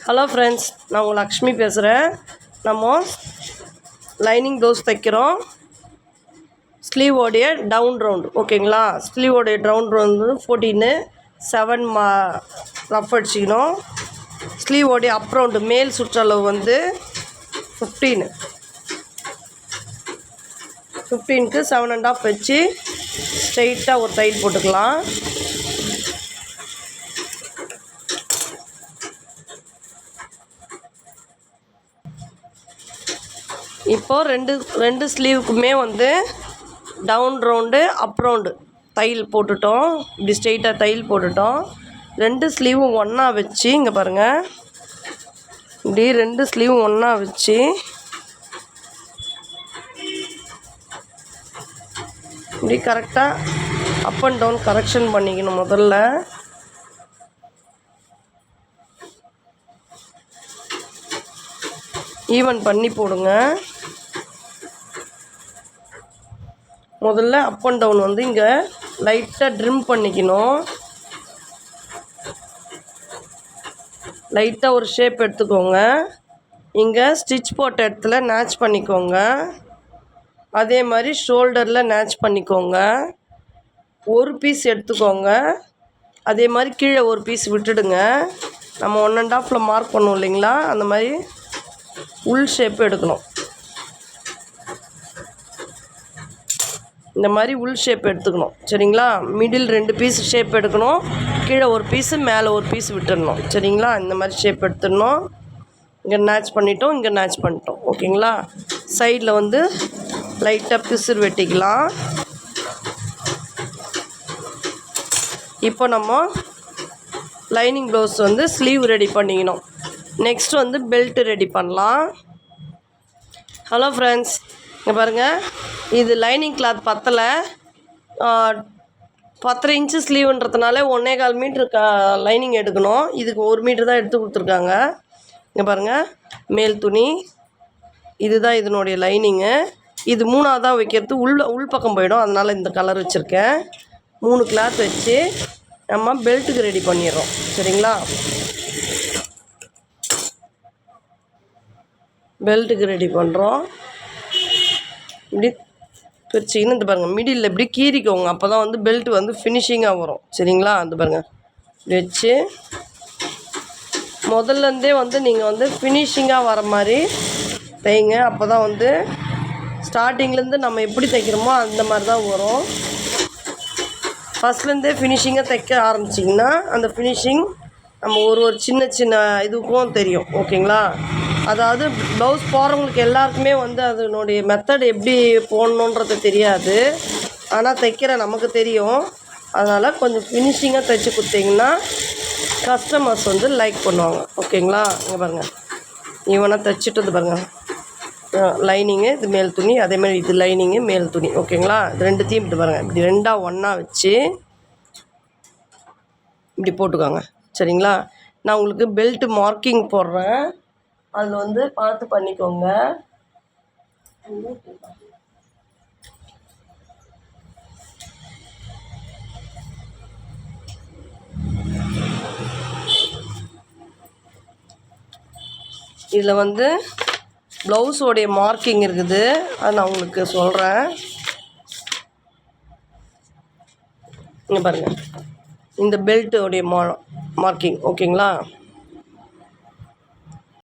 Hello friends, நான் உங்கள் லக்ஷ்மி பேசுகிறேன். நம்ம லைனிங் ப்ளவுஸ் தைக்கிறோம். ஸ்லீவோடைய டவுன் ரவுண்டு ஓகேங்களா. ஸ்லீவோடைய டவுன் ரவுண்டு 14 7 ரஃப் அடிச்சிக்கணும். ஸ்லீவோடைய அப் ரவுண்டு மேல் சுற்றளவு வந்து 15க்கு 7.5 வச்சு ஸ்ட்ரெயிட்டாக ஒரு தையல் போட்டுக்கலாம். இப்போது ரெண்டு ஸ்லீவுக்குமே வந்து டவுன் ரவுண்டு அப் ரவுண்டு தையல் போட்டுட்டோம். இப்படி ஸ்ட்ரெயிட்டாக தையல் போட்டுட்டோம். ரெண்டு ஸ்லீவும் ஒன்றா வச்சு இங்கே பாருங்கள், இப்படி ரெண்டு ஸ்லீவும் ஒன்றா வச்சு இப்படி கரெக்டாக அப் அண்ட் டவுன் கரெக்ஷன் பண்ணிக்கணும். முதல்ல ஈவன் பண்ணி போடுங்க. முதல்ல அப் அண்ட் டவுன் வந்து இங்கே லைட்டாக ட்ரிம் பண்ணிக்கணும். லைட்டாக ஒரு ஷேப் எடுத்துக்கோங்க. இங்கே ஸ்டிச் போட்ட இடத்துல நேட்ச் பண்ணிக்கோங்க. அதே மாதிரி ஷோல்டரில் நேட்ச் பண்ணிக்கோங்க. ஒரு பீஸ் எடுத்துக்கோங்க. அதே மாதிரி கீழே ஒரு பீஸ் விட்டுடுங்க. நம்ம 1.5 மார்க் பண்ணுவோம் இல்லைங்களா, அந்த மாதிரி உள் ஷேப் எடுக்கணும். இந்த மாதிரி உள் ஷேப் எடுத்துக்கணும் சரிங்களா. மிடில் 2 பீஸ் ஷேப் எடுக்கணும். கீழே ஒரு பீஸு மேலே ஒரு பீஸ் விட்டுடணும் சரிங்களா. இந்த மாதிரி ஷேப் எடுத்துடணும். இங்கே நேட்ச் பண்ணிட்டோம், இங்கே நேட்ச் பண்ணிட்டோம் ஓகேங்களா. சைடில் வந்து லைட்டாக பிசுறு வெட்டிக்கலாம். இப்போ நம்ம லைனிங் ப்ளவுஸ் வந்து ஸ்லீவ் ரெடி பண்ணிக்கணும். நெக்ஸ்ட் வந்து பெல்ட்டு ரெடி பண்ணலாம். ஹலோ ஃப்ரெண்ட்ஸ், இங்கே பாருங்கள், இது லைனிங் கிளாத் 10.5 இன்ச்சு ஸ்லீவுன்றதுனால 1.25 மீட்ரு லைனிங் எடுக்கணும். இதுக்கு 1 மீட்ரு தான் எடுத்து கொடுத்துருக்காங்க. இங்கே பாருங்கள், மேல் துணி இதுதான் இதனுடைய லைனிங்கு. இது 3ஆவதாக வைக்கிறது உள் பக்கம் போயிடும், அதனால் இந்த கலர் வச்சுருக்கேன். 3 கிளாத் வச்சு நம்ம பெல்ட்டுக்கு ரெடி பண்ணிடுறோம் சரிங்களா. பெல்ட்டுக்கு ரெடி பண்ணுறோம். இப்படி பிரிச்சிக்கின்னு இந்த பாருங்கள், மிடில் இப்படி கீறிக்கோங்க. அப்போ தான் வந்து பெல்ட்டு வந்து ஃபினிஷிங்காக வரும் சரிங்களா. இந்த பாருங்கள், இப்படி வச்சு முதல்லேருந்தே வந்து நீங்கள் வந்து ஃபினிஷிங்காக வர மாதிரி தைங்க. அப்போ தான் வந்து ஸ்டார்டிங்லேருந்து நம்ம எப்படி தைக்கிறோமோ அந்த மாதிரி தான் வரும். ஃபஸ்ட்லேருந்தே ஃபினிஷிங்காக தைக்க ஆரம்பிச்சிங்கன்னா அந்த ஃபினிஷிங் நம்ம ஒரு சின்ன இதுக்கும் தெரியும் ஓகேங்களா. அதாவது ப்ளவுஸ் போடுறவங்களுக்கு எல்லாருக்குமே வந்து அதனுடைய மெத்தட் எப்படி போடணுன்றது தெரியாது, ஆனால் தைக்கிற நமக்கு தெரியும். அதனால் கொஞ்சம் ஃபினிஷிங்காக தைச்சி கொடுத்தீங்கன்னா கஸ்டமர்ஸ் வந்து லைக் பண்ணுவாங்க ஓகேங்களா. இங்கே பாருங்கள், ஈவனாக தைச்சிட்டு வந்து பாருங்கள், லைனிங்கு இது மேல் துணி, அதேமாதிரி இது லைனிங்கு மேல் துணி ஓகேங்களா. இது ரெண்டுத்தையும் இப்படி பாருங்கள், இப்படி ரெண்டாக ஒன்றா வச்சு இப்படி போட்டுக்கோங்க சரிங்களா. நான் உங்களுக்கு பெல்ட்டு மார்க்கிங் போடுறேன், அதில் வந்து பார்த்து பண்ணிக்கோங்க. இதில் வந்து ப்ளவுஸோடைய மார்க்கிங் இருக்குது, அது நான் உங்களுக்கு சொல்கிறேன். இங்கே பாருங்கள், இந்த பெல்ட்டோடைய மார்க்கிங் ஓகேங்களா.